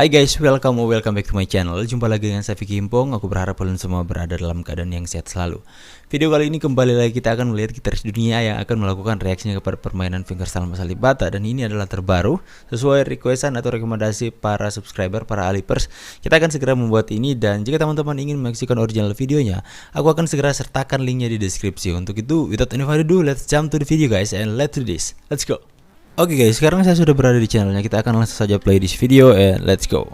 Hai guys, welcome back to my channel. Jumpa lagi dengan saya Vicky Himpong. Aku berharap kalian semua berada dalam keadaan yang sehat selalu. Video kali ini kembali lagi kita akan melihat gitaris dunia yang akan melakukan reaksinya kepada permainan fingerstyle alipbata. Dan ini adalah terbaru sesuai requestan atau rekomendasi para subscriber, para alipers. Kita akan segera membuat ini, dan jika teman-teman ingin menyaksikan original videonya, aku akan segera sertakan linknya di deskripsi. Untuk itu, without any further ado, let's jump to the video guys, and let's do this. Let's go. Oke guys, sekarang saya sudah berada di channelnya. Kita akan langsung saja play this video and let's go.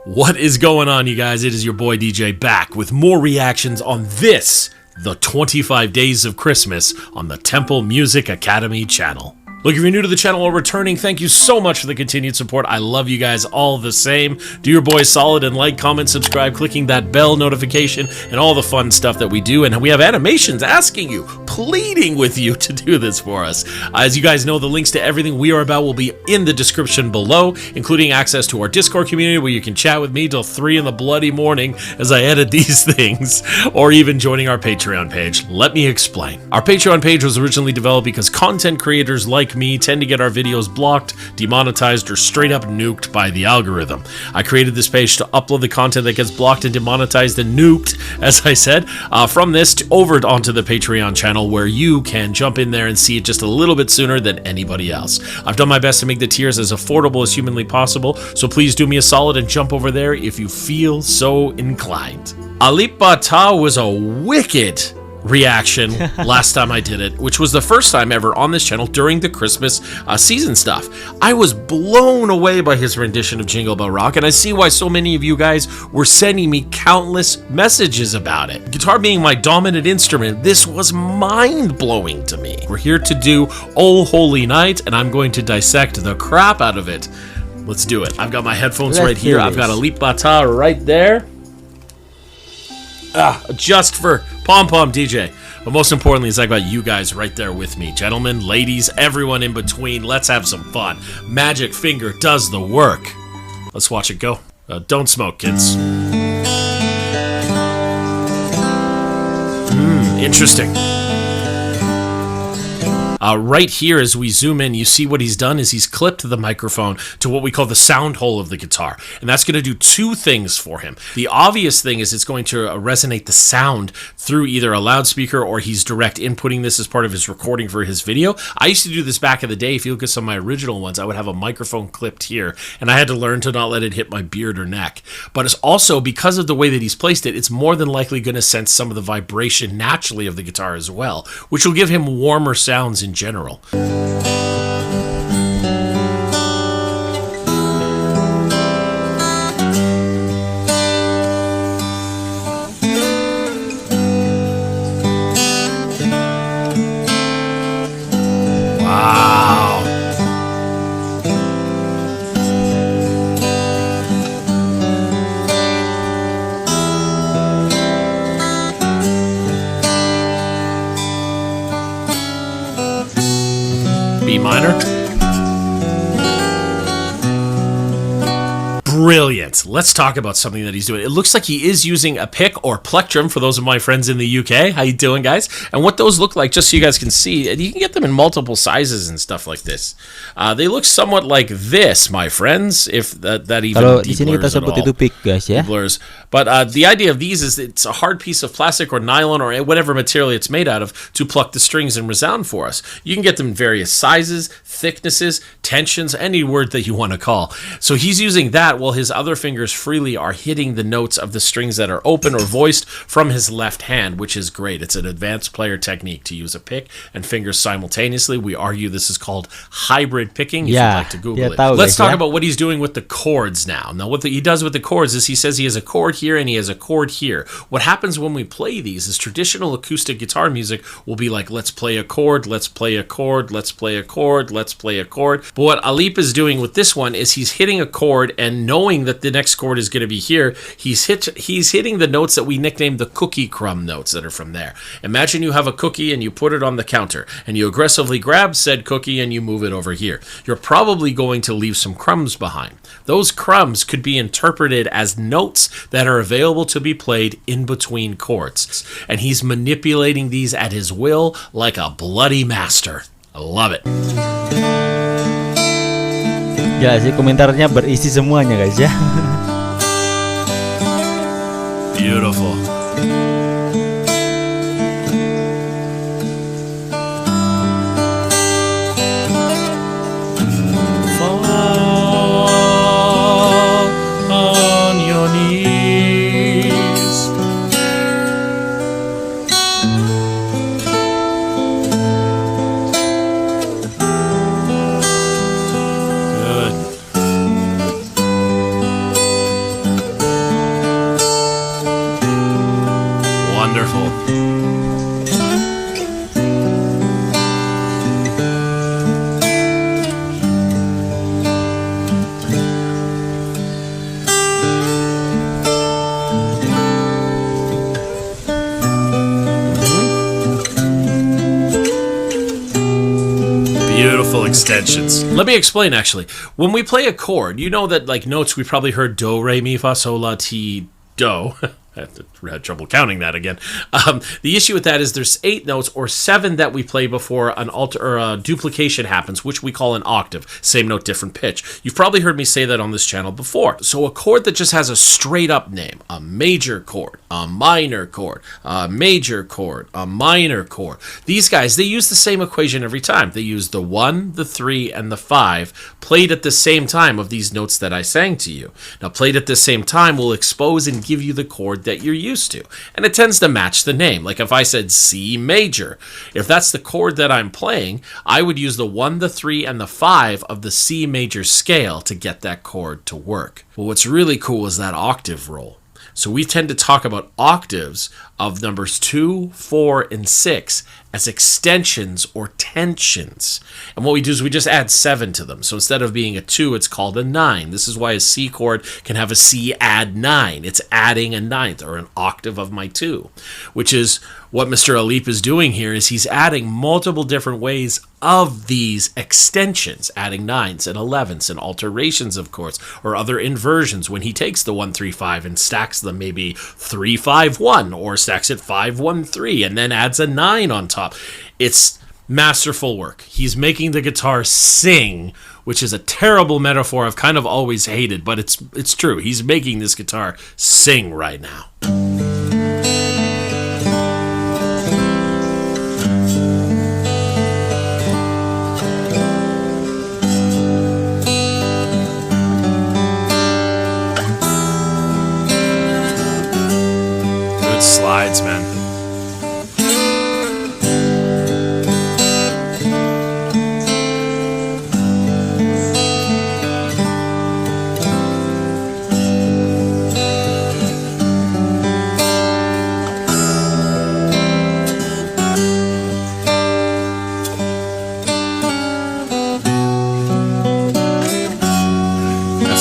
What is going on, you guys? It is your boy DJ back with more reactions on this, the 25 Days of Christmas on the Temple Music Academy channel. Look, if you're new to the channel or returning, thank you so much for the continued support. I love you guys all the same. Do your boys solid and like, comment, subscribe, clicking that bell notification, and all the fun stuff that we do. And we have animations asking you, pleading with you to do this for us. As you guys know, the links to everything we are about will be in the description below, including access to our Discord community where you can chat with me till 3 in the bloody morning as I edit these things, or even joining our Patreon page. Let me explain. Our Patreon page was originally developed because content creators like me tend to get our videos blocked, demonetized, or straight up nuked by the algorithm. I created this page to upload the content that gets blocked and demonetized and nuked, as I said, from this over onto the Patreon channel, where you can jump in there and see it just a little bit sooner than anybody else. I've done my best to make the tiers as affordable as humanly possible, so please do me a solid and jump over there if you feel so inclined. Alipbata was a wicked reaction last time I did it, which was the first time ever on this channel during the Christmas season stuff. I was blown away by his rendition of Jingle Bell Rock, and I see why so many of you guys were sending me countless messages about it. Guitar being my dominant instrument, this was mind-blowing to me. We're here to do Oh Holy Night, and I'm going to dissect the crap out of it. Let's do it. I've got my headphones right here. I've got Alipbata right there. Just for pom-pom DJ. But most importantly is I got you guys right there with me. Gentlemen, ladies, everyone in between, let's have some fun. Magic Finger does the work. Let's watch it go. Don't smoke, kids. Interesting. Right here, as we zoom in, you see what he's done is he's clipped the microphone to what we call the sound hole of the guitar. And that's going to do two things for him. The obvious thing is it's going to resonate the sound through either a loudspeaker, or he's direct inputting this as part of his recording for his video. I used to do this back in the day. If you look at some of my original ones, I would have a microphone clipped here, and I had to learn to not let it hit my beard or neck. But it's also, because of the way that he's placed it, it's more than likely going to sense some of the vibration naturally of the guitar as well, which will give him warmer sounds in general. Wow. B minor. Brilliant. Let's talk about something that he's doing. It looks like he is using a pick or plectrum for those of my friends in the UK. How you doing, guys? And what those look like, just so you guys can see, and you can get them in multiple sizes and stuff like this. They look somewhat like this, my friends, if that even deblurs at all. Pick, guys, ya. Deblurs. But the idea of these is it's a hard piece of plastic or nylon or whatever material it's made out of to pluck the strings and resound for us. You can get them in various sizes, thicknesses, tensions, any word that you want to call. So he's using that while his other fingers freely are hitting the notes of the strings that are open or voiced from his left hand, which is great. It's an advanced player technique to use a pick and fingers simultaneously. We argue this is called hybrid picking, if you'd like to Google it. Let's talk about what he's doing with the chords now. Now, what he does with the chords is he says he has a chord here and he has a chord here. What happens when we play these is traditional acoustic guitar music will be like, let's play a chord, let's play a chord, let's play a chord, let's play a chord. But what Alip is doing with this one is he's hitting a chord and knowing knowing that the next chord is going to be here, he's hitting the notes that we nicknamed the cookie crumb notes that are from there. Imagine you have a cookie and you put it on the counter, and you aggressively grab said cookie and you move it over here. You're probably going to leave some crumbs behind. Those crumbs could be interpreted as notes that are available to be played in between chords. And he's manipulating these at his will like a bloody master. I love it. Ya sih, komentarnya berisi semuanya guys ya. Beautiful. Fall on your knees. Good. Wonderful. Beautiful extensions. Let me explain actually. When we play a chord, you know that like notes we probably heard do, re, mi, fa, sol, la, ti, do. I had trouble counting that again. The issue with that is there's 8 notes or 7 that we play before an alter or a duplication happens, which we call an octave. Same note, different pitch. You've probably heard me say that on this channel before. So a chord that just has a straight up name, a major chord, a minor chord, a major chord, a minor chord. These guys, they use the same equation every time. They use the 1, the 3, and the 5 played at the same time of these notes that I sang to you. Now played at the same time will expose and give you the chord that you're used to, and it tends to match the name. Like if I said C major, if that's the chord that I'm playing, I would use the 1, the 3, and the 5 of the C major scale to get that chord to work. Well, what's really cool is that octave roll. So we tend to talk about octaves of numbers 2, 4, and 6 as extensions or tensions. And what we do is we just add 7 to them. So instead of being a 2, it's called a 9. This is why a C chord can have a C add 9. It's adding a ninth or an octave of my 2, which is what Mr. Alip is doing here is he's adding multiple different ways of these extensions, adding 9s and 11s and alterations of chords or other inversions when he takes the 1, 3, 5 and stacks them maybe 3, 5, 1 or stacks it 5, 1, 3 and then adds a 9 on top. It's masterful work. He's making the guitar sing, which is a terrible metaphor I've kind of always hated, but it's true. He's making this guitar sing right now. Good slides, man.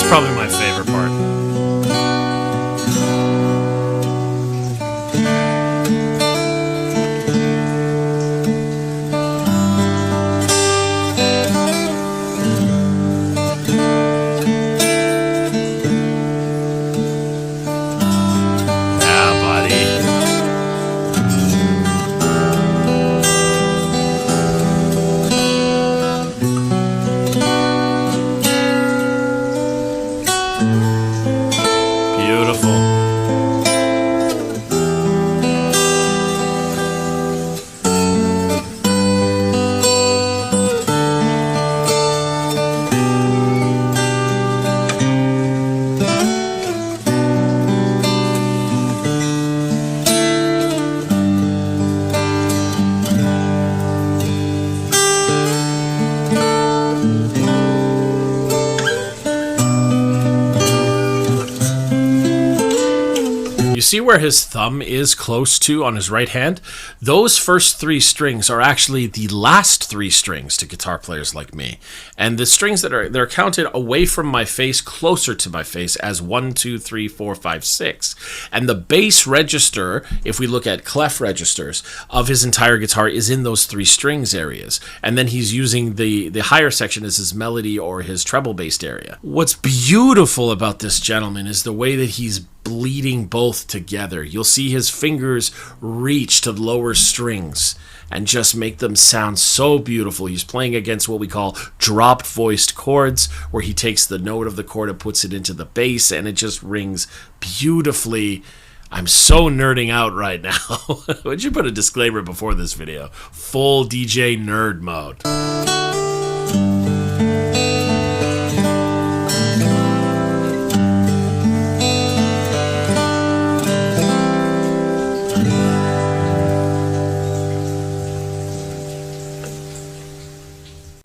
Probably my favorite part. see where his thumb is close to on his right hand? Those first 3 strings are actually the last 3 strings to guitar players like me. And the strings they're counted away from my face, closer to my face, as 1, 2, 3, 4, 5, 6. And the bass register, if we look at clef registers of his entire guitar, is in those 3 strings areas. And then he's using the higher section as his melody or his treble based area. What's beautiful about this gentleman is the way that he's bleeding both together. You'll see his fingers reach to lower strings and just make them sound so beautiful. He's playing against what we call dropped voiced chords, where he takes the note of the chord and puts it into the bass, and it just rings beautifully. I'm so nerding out right now. Would you put a disclaimer before this video? Full DJ nerd mode.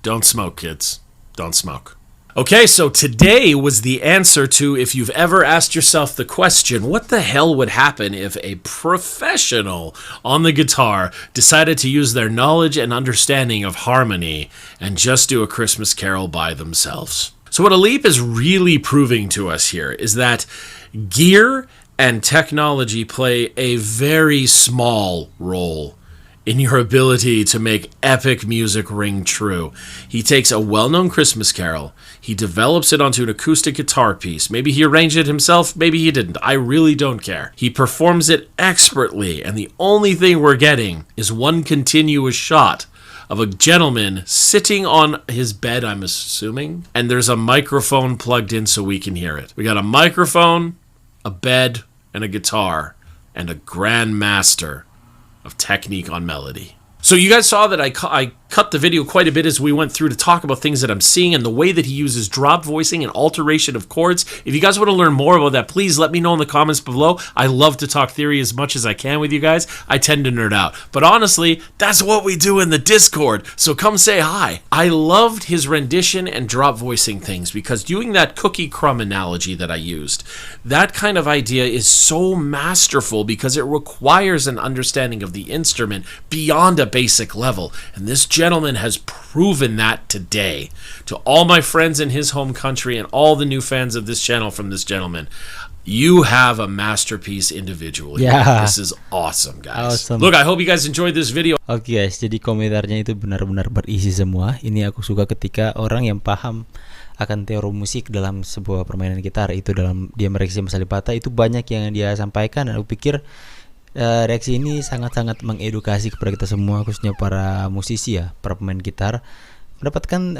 Don't smoke, kids. Don't smoke. Okay, so today was the answer to, if you've ever asked yourself the question, what the hell would happen if a professional on the guitar decided to use their knowledge and understanding of harmony and just do a Christmas carol by themselves? So what Alip is really proving to us here is that gear and technology play a very small role in your ability to make epic music ring true. He takes a well-known Christmas carol, he develops it onto an acoustic guitar piece. Maybe he arranged it himself, maybe he didn't. I really don't care. He performs it expertly, and the only thing we're getting is one continuous shot of a gentleman sitting on his bed, I'm assuming, and there's a microphone plugged in so we can hear it. We got a microphone, a bed, and a guitar, and a grandmaster of technique on melody. So you guys saw that I cut the video quite a bit as we went through to talk about things that I'm seeing and the way that he uses drop voicing and alteration of chords. If you guys want to learn more about that, please let me know in the comments below. I love to talk theory as much as I can with you guys. I tend to nerd out. But honestly, that's what we do in the Discord, so come say hi. I loved his rendition and drop voicing things because doing that cookie crumb analogy that I used, that kind of idea is so masterful because it requires an understanding of the instrument beyond a basic level. And this gentleman has proven that today. To all my friends in his home country and all the new fans of this channel from this gentleman, you have a masterpiece individual. Yeah. This is awesome, guys. Awesome. Look, I hope you guys enjoyed this video. Oke guys, jadi komentarnya itu benar-benar berisi semua. Ini aku suka ketika orang yang paham akan teori musik dalam sebuah permainan gitar, itu dalam dia mereaksi Mas Alipbata, itu banyak yang dia sampaikan, dan aku pikir reaksi ini sangat-sangat mengedukasi kepada kita semua, khususnya para musisi ya, para pemain gitar, mendapatkan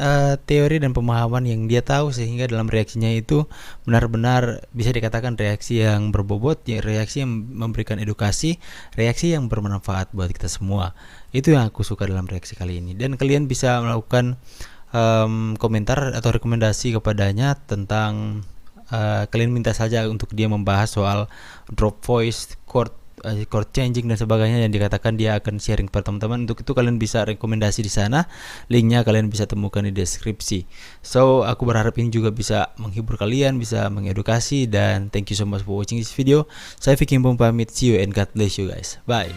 teori dan pemahaman yang dia tahu, sehingga dalam reaksinya itu benar-benar bisa dikatakan reaksi yang berbobot, reaksi yang memberikan edukasi, reaksi yang bermanfaat buat kita semua. Itu yang aku suka dalam reaksi kali ini. Dan kalian bisa melakukan komentar atau rekomendasi kepadanya tentang kalian minta saja untuk dia membahas soal drop voice, chord changing dan sebagainya yang dikatakan dia akan sharing kepada teman-teman. Untuk itu kalian bisa rekomendasi di sana, linknya kalian bisa temukan di deskripsi. So aku berharap ini juga bisa menghibur kalian, bisa mengedukasi, dan thank you so much for watching this video. Saya Vicky pamit, see you and God bless you guys, bye.